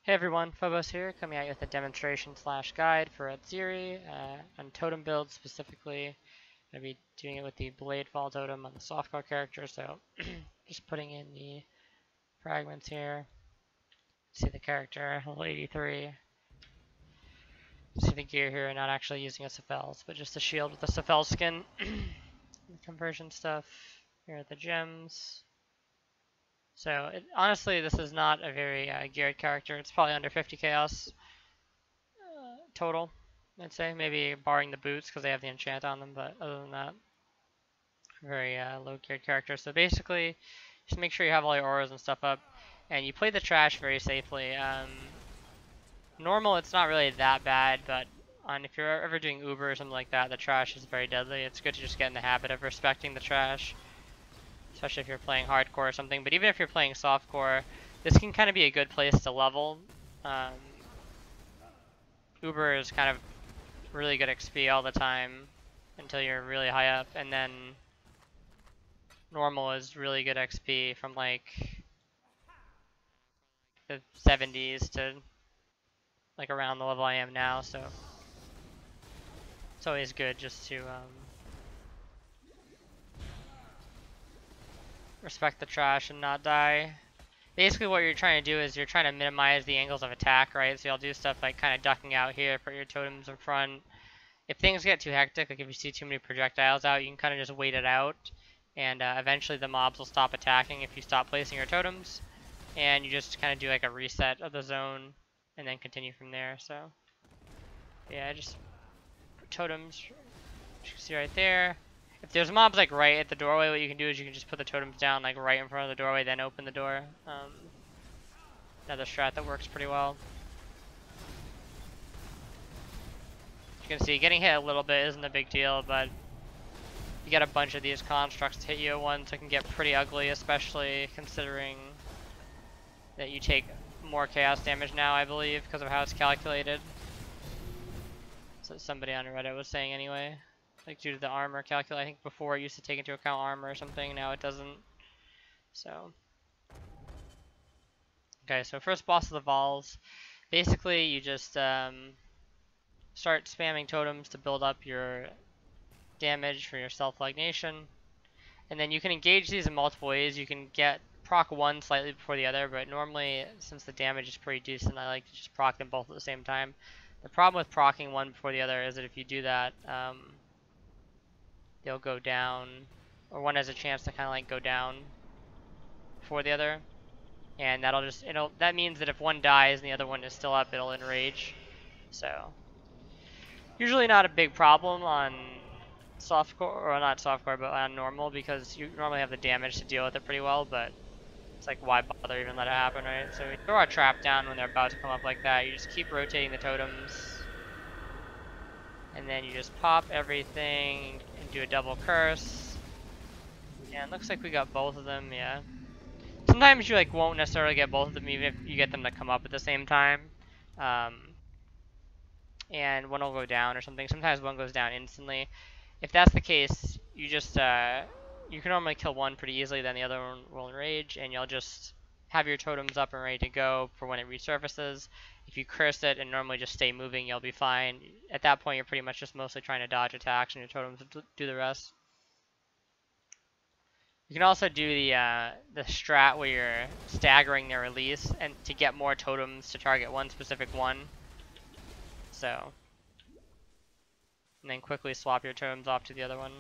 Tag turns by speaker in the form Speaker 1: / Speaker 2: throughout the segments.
Speaker 1: Hey everyone, Phobos here, coming at you with a demonstration slash guide for Atziri on Totem build specifically. I'm going to be doing it with the Blade Fall Totem on the softcore character, so just putting in the fragments here. See the character, level 83. See the gear here, not actually using a Cephals, but just a shield with the Cephal skin. The conversion stuff. Here are the gems. So honestly, this is not a very geared character. It's probably under 50 chaos total, I'd say. Maybe barring the boots because they have the enchant on them, but other than that, very low geared character. So basically, just make sure you have all your auras and stuff up, and you play the trash very safely. Normal, it's not really that bad, but if you're ever doing Uber or something like that, the trash is very deadly. It's good to just get in the habit of respecting the trash, especially if you're playing hardcore or something. But even if you're playing softcore, this can kind of be a good place to level. Uber is kind of really good XP all the time until you're really high up, and then normal is really good XP from like the 70s to like around the level I am now, so it's always good just to respect the trash and not die. Basically what you're trying to do is you're trying to minimize the angles of attack, right? So you'll do stuff like kind of ducking out here, put your totems in front. If things get too hectic, like if you see too many projectiles out, you can kind of just wait it out, and eventually the mobs will stop attacking if you stop placing your totems, and you just kind of do like a reset of the zone, and then continue from there. So yeah, just put totems, you can see right there. If there's mobs like right at the doorway, what you can do is you can just put the totems down like right in front of the doorway, then open the door. Another strat that works pretty well. You can see getting hit a little bit isn't a big deal, but you get a bunch of these constructs to hit you at once, it can get pretty ugly, especially considering that you take more chaos damage now, I believe, because of how it's calculated. So somebody on Reddit was saying anyway, like due to the armor calculate. I think before it used to take into account armor or something, now it doesn't. So okay, so first boss of the Vols. Basically, you just start spamming totems to build up your damage for your self-lignation, and then you can engage these in multiple ways. You can get proc one slightly before the other, but normally, since the damage is pretty decent, I like to just proc them both at the same time. The problem with proccing one before the other is that if you do that, they'll go down, or one has a chance to kind of like go down before the other, and that means that if one dies and the other one is still up, it'll enrage. So usually not a big problem on softcore, or not softcore, but on normal, because you normally have the damage to deal with it pretty well, but it's like, why bother even let it happen, right? So you throw a trap down when they're about to come up like that, you just keep rotating the totems, and then you just pop everything and do a double curse. And it looks like we got both of them, yeah. Sometimes you like won't necessarily get both of them even if you get them to come up at the same time. And one will go down or something. Sometimes one goes down instantly. If that's the case, you just you can normally kill one pretty easily, then the other one will enrage, and you'll just have your totems up and ready to go for when it resurfaces. If you curse it and normally just stay moving, you'll be fine. At that point, you're pretty much just mostly trying to dodge attacks, and your totems do the rest. You can also do the strat where you're staggering their release and to get more totems to target one specific one. So, and then quickly swap your totems off to the other one.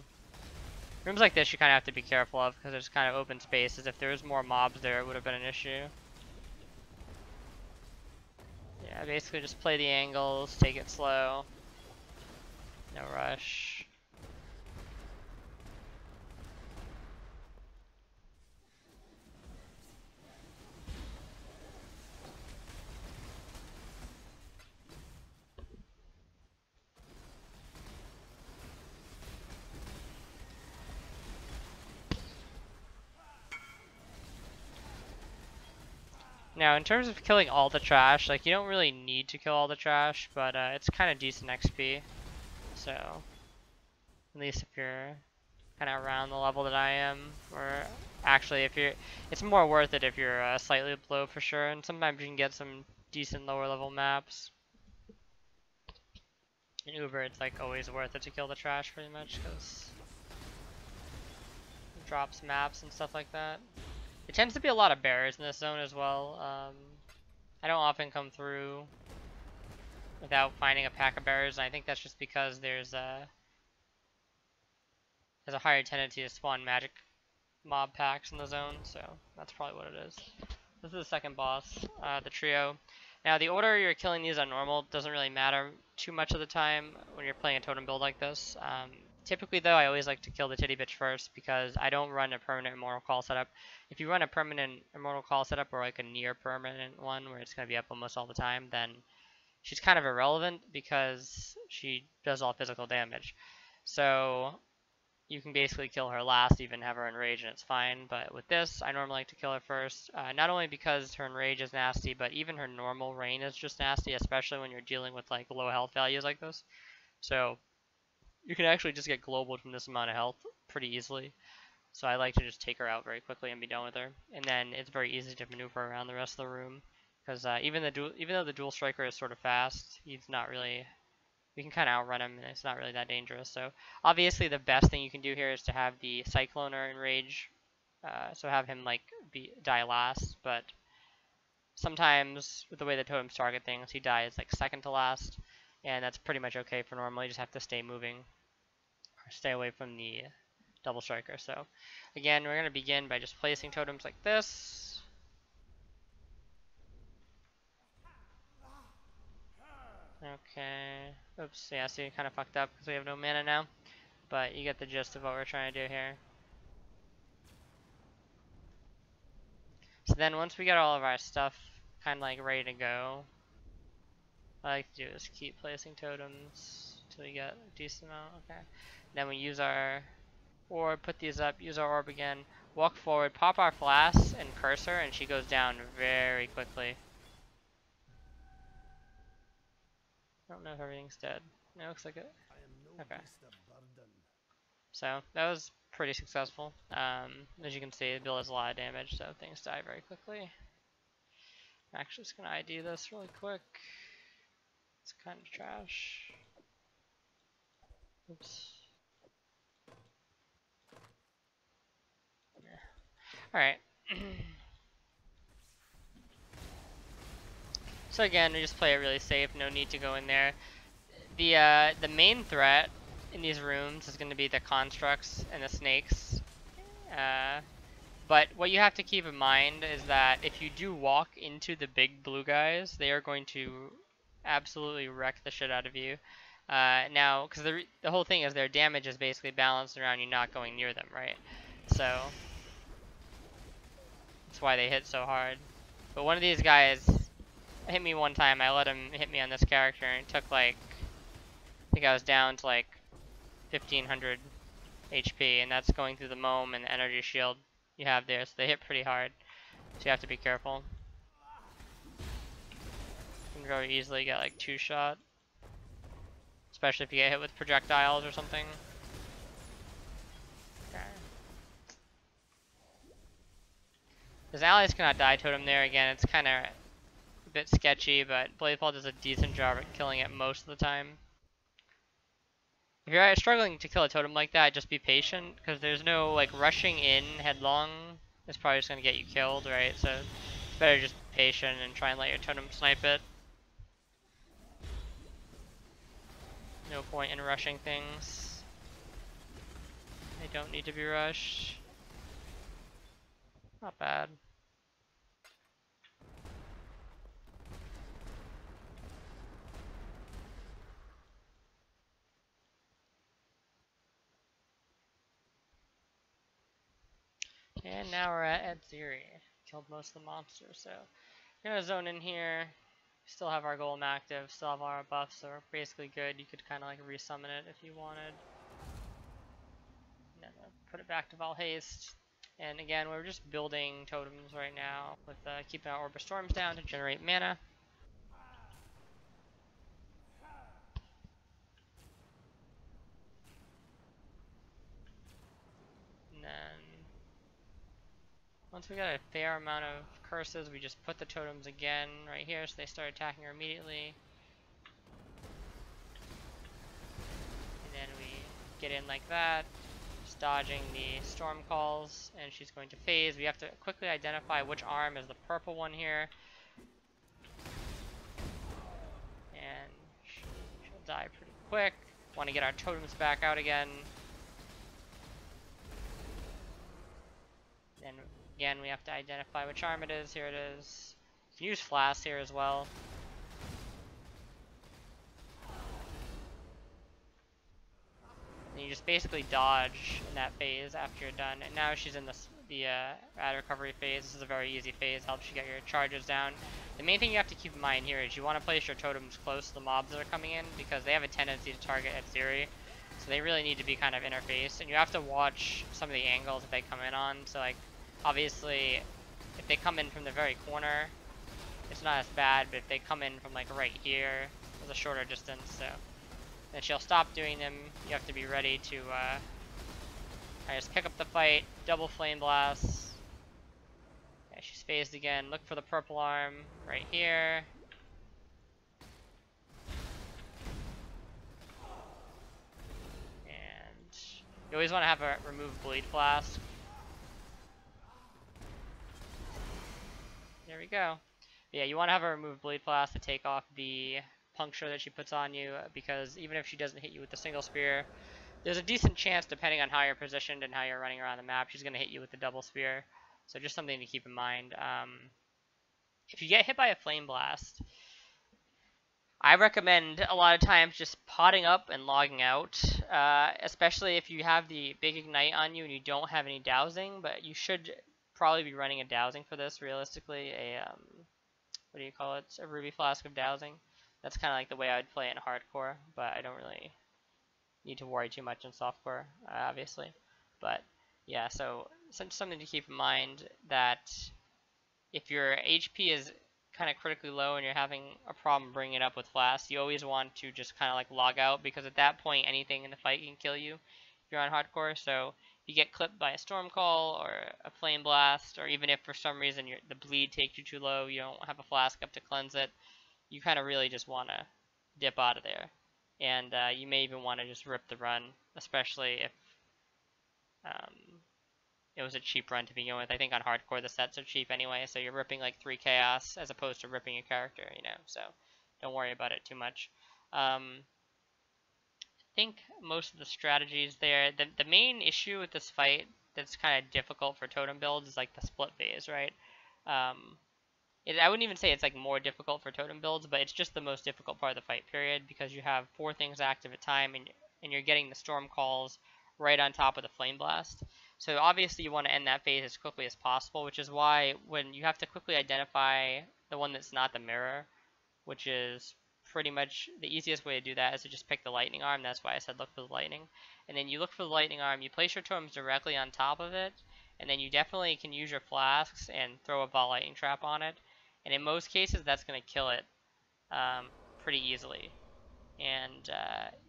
Speaker 1: Rooms like this you kind of have to be careful of because there's kind of open spaces. If there was more mobs there, it would have been an issue. Yeah, basically just play the angles, take it slow. No rush. Now, in terms of killing all the trash, like, you don't really need to kill all the trash, but it's kind of decent XP. So, at least if you're kind of around the level that I am, or actually if you're, it's more worth it if you're slightly below for sure, and sometimes you can get some decent lower level maps. In Uber, it's like always worth it to kill the trash pretty much because it drops maps and stuff like that. There tends to be a lot of bears in this zone as well. I don't often come through without finding a pack of bears, and I think that's just because there's a higher tendency to spawn magic mob packs in the zone, so that's probably what it is. This is the second boss, the trio. Now the order you're killing these on normal doesn't really matter too much of the time when you're playing a totem build like this. Typically though, I always like to kill the titty bitch first because I don't run a permanent immortal call setup. If you run a permanent immortal call setup or like a near permanent one where it's going to be up almost all the time, then she's kind of irrelevant because she does all physical damage. So you can basically kill her last, even have her enrage, and it's fine. But with this, I normally like to kill her first, not only because her enrage is nasty, but even her normal rain is just nasty, especially when you're dealing with like low health values like this. So you can actually just get globaled from this amount of health pretty easily. So I like to just take her out very quickly and be done with her. And then it's very easy to maneuver around the rest of the room, because even though the dual striker is sort of fast, he's not really. We can kind of outrun him, and it's not really that dangerous. So obviously the best thing you can do here is to have the Cycloner enrage, so have him like die last. But sometimes with the way the totems target things, he dies like second to last, and that's pretty much okay for normal. You just have to stay moving or stay away from the double striker. So again, we're gonna begin by just placing totems like this. Okay. Oops. Yeah. See, kind of fucked up because we have no mana now. But you get the gist of what we're trying to do here. So then once we get all of our stuff kind of like ready to go, what I like to do is keep placing totems until we get a decent amount. Okay. Then we use our orb, put these up, use our orb again, walk forward, pop our flask and cursor, and she goes down very quickly. I don't know if everything's dead. It looks like it. Okay. So that was pretty successful. As you can see, the build has a lot of damage, so things die very quickly. I'm actually just gonna ID this really quick. It's kind of trash. Oops. Yeah. Alright. So again, we just play it really safe, no need to go in there. The main threat in these rooms is going to be the constructs and the snakes. But what you have to keep in mind is that if you do walk into the big blue guys, they are going to absolutely wreck the shit out of you. Now, because the whole thing is their damage is basically balanced around you not going near them, right? So that's why they hit so hard. But one of these guys hit me one time. I let him hit me on this character, and it took like, I think I was down to like 1500 HP, and that's going through the Moam and the energy shield you have there, so they hit pretty hard. So you have to be careful. You can very easily get like 2-shot, especially if you get hit with projectiles or something. Okay. His allies cannot die totem there again. It's kind of a bit sketchy, but Bladefall does a decent job at killing it most of the time. If you're struggling to kill a totem like that, just be patient, because there's no like rushing in headlong. It's probably just gonna get you killed, right? So it's better just be patient and try and let your totem snipe it. No point in rushing things. They don't need to be rushed. Not bad. And now we're at Atziri. Killed most of the monsters, so we're gonna zone in here. Still have our golem active, still have our buffs, so we're basically good. You could kind of like resummon it if you wanted. And then put it back to Val Haste. And again, we're just building totems right now with keeping our Orb of Storms down to generate mana. And then Once we got a fair amount of curses, we just put the totems again right here so they start attacking her immediately. And then we get in like that, just dodging the storm calls, and she's going to phase. We have to quickly identify which arm is the purple one here. And she'll die pretty quick. Want to get our totems back out again. Then again, we have to identify which arm it is. Here it is. You can use flasks here as well. And you just basically dodge in that phase after you're done. And now she's in the ad recovery phase. This is a very easy phase. Helps you get your charges down. The main thing you have to keep in mind here is you want to place your totems close to the mobs that are coming in, because they have a tendency to target Atziri. So they really need to be kind of interfaced. And you have to watch some of the angles that they come in on. So like, obviously, if they come in from the very corner, it's not as bad, but if they come in from like right here, there's a shorter distance, so then she'll stop doing them. You have to be ready to just pick up the fight, double flame blasts. Yeah, she's phased again. Look for the purple arm right here. And you always want to have a remove bleed flask. There we go. Yeah, you want to have a remove bleed flask to take off the puncture that she puts on you, because even if she doesn't hit you with the single spear, there's a decent chance, depending on how you're positioned and how you're running around the map, she's going to hit you with the double spear. So just something to keep in mind. If you get hit by a flame blast, I recommend a lot of times just potting up and logging out, especially if you have the big ignite on you and you don't have any dowsing, but you should probably be running a dowsing for this, realistically. What do you call it? A ruby flask of dowsing. That's kind of like the way I would play it in hardcore, but I don't really need to worry too much in softcore, obviously. But yeah, so something to keep in mind, that if your HP is kind of critically low and you're having a problem bringing it up with flasks, you always want to just kind of like log out, because at that point anything in the fight can kill you if you're on hardcore. So if you get clipped by a storm call or a flame blast, or even if for some reason the bleed takes you too low, you don't have a flask up to cleanse it, you kind of really just want to dip out of there. And you may even want to just rip the run, especially if it was a cheap run to begin with. I think on hardcore the sets are cheap anyway, so you're ripping like 3 chaos as opposed to ripping a character, you know, so don't worry about it too much. I think most of the strategies there, the main issue with this fight that's kind of difficult for totem builds is like the split phase, right? I wouldn't even say it's like more difficult for totem builds, but it's just the most difficult part of the fight period, because you have 4 things active at a time, and you're getting the storm calls right on top of the flame blast. So obviously you want to end that phase as quickly as possible, which is why when you have to quickly identify the one that's not the mirror, which is pretty much the easiest way to do that is to just pick the lightning arm. That's why I said look for the lightning. And then you look for the lightning arm, you place your totems directly on top of it, and then you definitely can use your flasks and throw a ball lightning trap on it. And in most cases, that's going to kill it pretty easily. And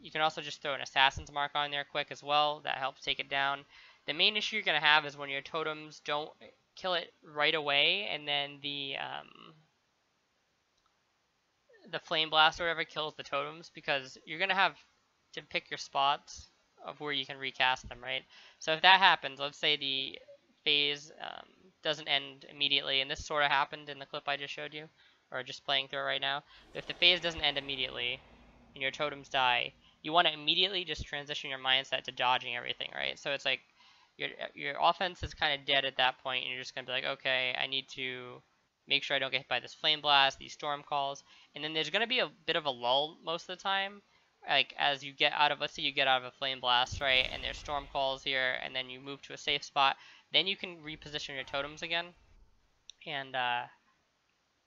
Speaker 1: you can also just throw an assassin's mark on there quick as well. That helps take it down. The main issue you're going to have is when your totems don't kill it right away, and then the flame blast or whatever kills the totems, because you're going to have to pick your spots of where you can recast them, right? So if that happens, let's say the phase doesn't end immediately, and this sort of happened in the clip I just showed you, or just playing through it right now. If the phase doesn't end immediately and your totems die, you want to immediately just transition your mindset to dodging everything, right? So it's like your offense is kind of dead at that point, and you're just going to be like, okay, I need to make sure I don't get hit by this flame blast, these storm calls, and then there's going to be a bit of a lull most of the time, like as you get out of, let's say you get out of a flame blast, right, and there's storm calls here, and then you move to a safe spot, then you can reposition your totems again and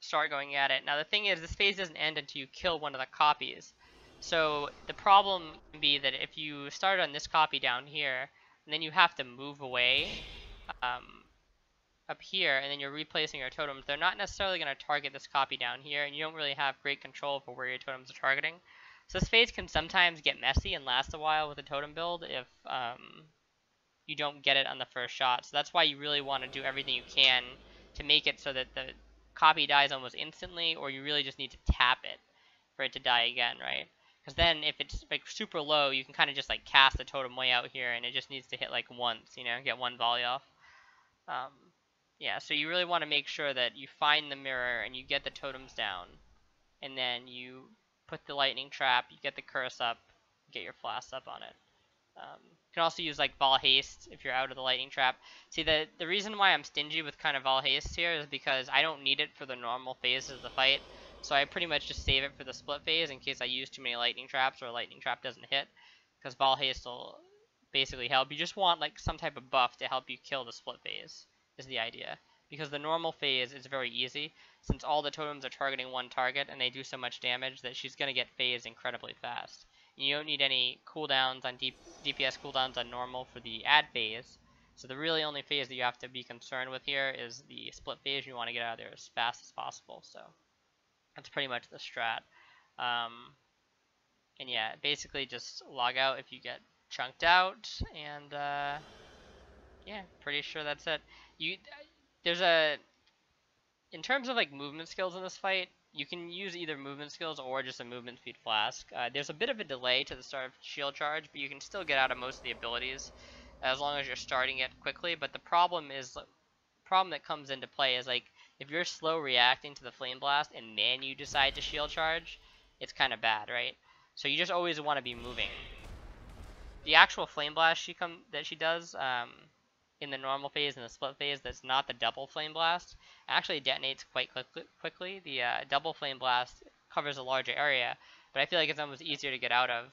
Speaker 1: start going at it. Now the thing is, this phase doesn't end until you kill one of the copies. So the problem can be that if you start on this copy down here, and then you have to move away up here, and then you're replacing your totems, they're not necessarily going to target this copy down here, and you don't really have great control for where your totems are targeting. So this phase can sometimes get messy and last a while with a totem build if you don't get it on the first shot. So that's why you really want to do everything you can to make it so that the copy dies almost instantly, or you really just need to tap it for it to die again, right? Because then if it's like super low, you can kind of just like cast the totem way out here, and it just needs to hit like once, you know, get one volley off. Um, yeah, so you really want to make sure that you find the mirror and you get the totems down, and then you put the lightning trap, you get the curse up, get your flask up on it. You can also use like Vol Haste if you're out of the lightning trap. See, the reason why I'm stingy with kind of Vol Haste here is because I don't need it for the normal phases of the fight. So I pretty much just save it for the split phase in case I use too many lightning traps or a lightning trap doesn't hit. Because Vol Haste will basically help. You just want like some type of buff to help you kill the split phase is the idea. Because the normal phase is very easy, since all the totems are targeting one target and they do so much damage that she's going to get phased incredibly fast. You don't need any cooldowns on DPS cooldowns on normal for the add phase. So the really only phase that you have to be concerned with here is the split phase. You want to get out of there as fast as possible. So that's pretty much the strat. And yeah, basically just log out if you get chunked out, and yeah, pretty sure that's it. There's a in terms of like movement skills in this fight, you can use either movement skills or just a movement speed flask. There's a bit of a delay to the start of shield charge, but you can still get out of most of the abilities as long as you're starting it quickly. But the problem that comes into play is like if you're slow reacting to the flame blast and then you decide to shield charge, it's kind of bad, right? So you just always want to be moving. The actual flame blast that she does in the normal phase and the split phase, that's not the double flame blast, actually detonates quite quickly. The double flame blast covers a larger area, but I feel like it's almost easier to get out of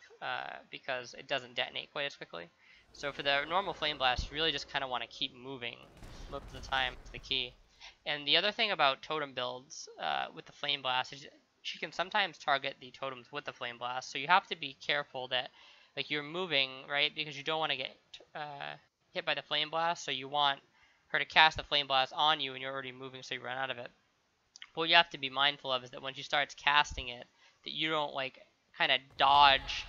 Speaker 1: because it doesn't detonate quite as quickly. So for the normal flame blast, you really just kind of want to keep moving most of the time. It's the key. And the other thing about totem builds with the flame blast is she can sometimes target the totems with the flame blast, so you have to be careful that like you're moving, right, because you don't want to get hit by the flame blast, so you want her to cast the flame blast on you and you're already moving, so you run out of it. But what you have to be mindful of is that when she starts casting it, that you don't like kind of dodge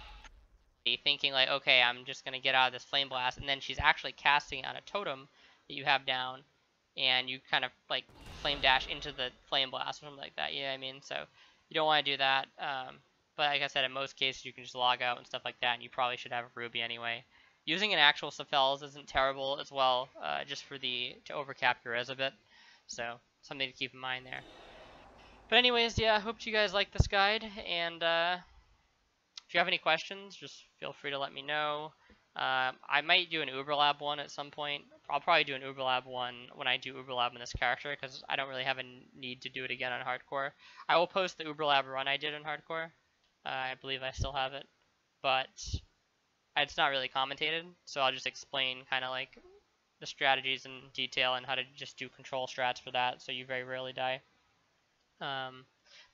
Speaker 1: thinking like, okay, I'm just going to get out of this flame blast, and then she's actually casting on a totem that you have down, and you kind of like flame dash into the flame blast or something like that, you know what I mean? So you don't want to do that. But like I said, in most cases you can just log out and stuff like that, and you probably should have a Ruby anyway. Using an actual Cephals isn't terrible as well, just for to overcap your res a bit. So something to keep in mind there. But anyways, yeah, I hope you guys like this guide, and if you have any questions, just feel free to let me know. I might do an Uberlab one at some point. I'll probably do an Uberlab one when I do Uberlab in this character, because I don't really have a need to do it again on Hardcore. I will post the Uberlab run I did in Hardcore. I believe I still have it, but it's not really commentated, so I'll just explain kind of like the strategies in detail and how to just do control strats for that, so you very rarely die. But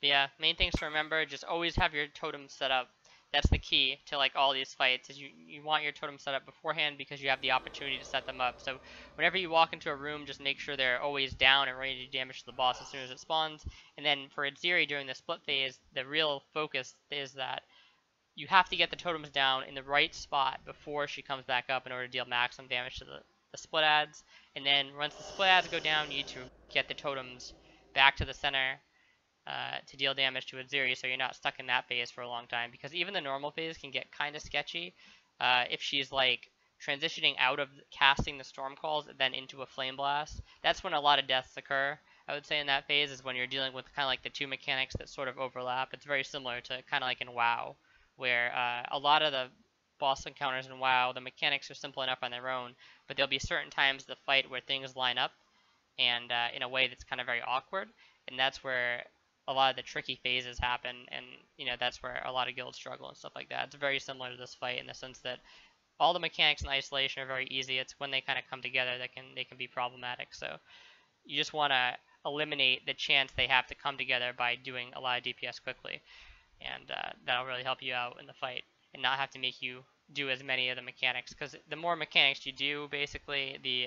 Speaker 1: yeah, main things to remember, just always have your totem set up. That's the key to like all these fights, is you want your totem set up beforehand because you have the opportunity to set them up. So whenever you walk into a room, just make sure they're always down and ready to do damage to the boss as soon as it spawns. And then for Atziri during the split phase, the real focus is that you have to get the totems down in the right spot before she comes back up in order to deal maximum damage to the split adds. And then once the split adds go down, you need to get the totems back to the center to deal damage to Atziri, so you're not stuck in that phase for a long time. Because even the normal phase can get kind of sketchy if she's like transitioning out of casting the storm calls then into a flame blast. That's when a lot of deaths occur. I would say in that phase is when you're dealing with kind of like the two mechanics that sort of overlap. It's very similar to kind of like in WoW, where a lot of the boss encounters in WoW, the mechanics are simple enough on their own, but there'll be certain times in the fight where things line up and in a way that's kind of very awkward, and that's where a lot of the tricky phases happen, and that's where a lot of guilds struggle and stuff like that. It's very similar to this fight in the sense that all the mechanics in isolation are very easy. It's when they kind of come together that they can be problematic. So you just want to eliminate the chance they have to come together by doing a lot of DPS quickly, and that'll really help you out in the fight and not have to make you do as many of the mechanics, because the more mechanics you do, basically, the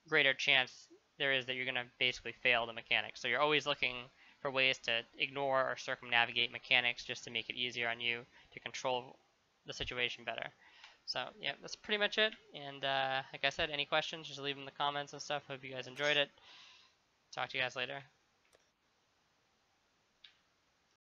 Speaker 1: greater chance there is that you're going to basically fail the mechanics. So you're always looking for ways to ignore or circumnavigate mechanics just to make it easier on you to control the situation better. So yeah, that's pretty much it. And like I said, any questions, just leave them in the comments and stuff. Hope you guys enjoyed it. Talk to you guys later.